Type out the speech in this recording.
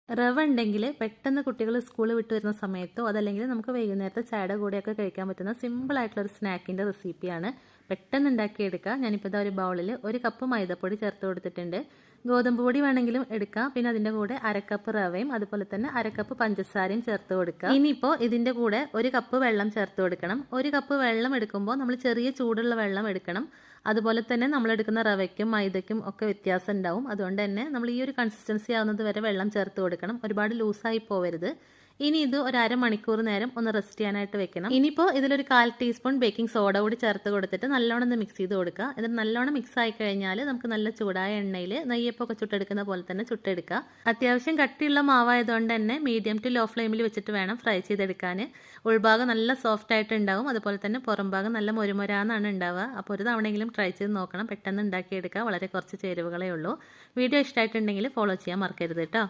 റവ ഉണ്ടെങ്കിൽ പെട്ടെന്ന് കുട്ടികൾ സ്കൂൾ വിട്ട് വരുന്ന സമയത്തോ അതല്ലെങ്കിൽ നമുക്ക് വൈകുന്നേരത്തെ ചായയുടെ കൂടെയൊക്കെ കഴിക്കാൻ പറ്റുന്ന സിമ്പിൾ ആയിട്ടുള്ള ഒരു സ്നാക്കിൻ്റെ റെസിപ്പിയാണ്. പെട്ടെന്ന് ഉണ്ടാക്കിയെടുക്കുക. ഞാനിപ്പോൾ ഇതാ ഒരു ബൗളിൽ 1 കപ്പ് മൈദപ്പൊടി ചേർത്ത് കൊടുത്തിട്ടുണ്ട്. ഗോതമ്പ് പൊടി വേണമെങ്കിലും എടുക്കാം. പിന്നെ അതിൻ്റെ കൂടെ 1/2 കപ്പ് റവയും അതുപോലെ തന്നെ 1/2 കപ്പ് പഞ്ചസാരയും ചേർത്ത് കൊടുക്കുക. ഇനിയിപ്പോൾ ഇതിൻ്റെ കൂടെ 1 കപ്പ് വെള്ളം ചേർത്ത് കൊടുക്കണം. 1 കപ്പ് വെള്ളം എടുക്കുമ്പോൾ നമ്മൾ ചെറിയ ചൂടുള്ള വെള്ളം എടുക്കണം. അതുപോലെ തന്നെ നമ്മൾ എടുക്കുന്ന റവയ്ക്കും മൈദയ്ക്കും ഒക്കെ വ്യത്യാസം ഉണ്ടാവും. അതുകൊണ്ട് തന്നെ നമ്മൾ ഈ ഒരു കൺസിസ്റ്റൻസി ആവുന്നത് വരെ വെള്ളം ചേർത്ത് കൊടുക്കണം. ഒരുപാട് ലൂസായി പോവരുത്. ഇനി ഇത് ഒരു അരമണിക്കൂർ നേരം ഒന്ന് റെസ്റ്റ് ചെയ്യാനായിട്ട് വെക്കണം. ഇനിയിപ്പോൾ ഇതിലൊരു 1/4 ടീസ്പൂൺ ബേക്കിംഗ് സോഡ കൂടി ചേർത്ത് കൊടുത്തിട്ട് നല്ലോണം ഒന്ന് മിക്സ് ചെയ്ത് കൊടുക്കുക. എന്നിട്ട് നല്ലോണം മിക്സ് ആയി കഴിഞ്ഞാൽ നമുക്ക് നല്ല ചൂടായ എണ്ണയിൽ നെയ്യപ്പൊക്കെ ചുട്ടെടുക്കുന്ന പോലെ തന്നെ ചുട്ടെടുക്കുക. അത്യാവശ്യം കട്ടിയുള്ള മാവായതുകൊണ്ട് തന്നെ മീഡിയം ടു ലോ ഫ്ലെയിമിൽ വെച്ചിട്ട് വേണം ഫ്രൈ ചെയ്തെടുക്കാൻ. ഉൾഭാഗം നല്ല സോഫ്റ്റ് ആയിട്ട് ഉണ്ടാവും. അതുപോലെ തന്നെ പുറം ഭാഗം നല്ല മൊരുമൊരാന്നാണ് ഉണ്ടാവുക. അപ്പോൾ ഒരു തവണയെങ്കിലും ട്രൈ ചെയ്ത് നോക്കണം. പെട്ടെന്ന് ഉണ്ടാക്കിയെടുക്കുക. വളരെ കുറച്ച് ചേരുവകളേ ഉള്ളൂ. വീഡിയോ ഇഷ്ടമായിട്ടുണ്ടെങ്കിൽ ഫോളോ ചെയ്യാൻ മറക്കരുത് കേട്ടോ.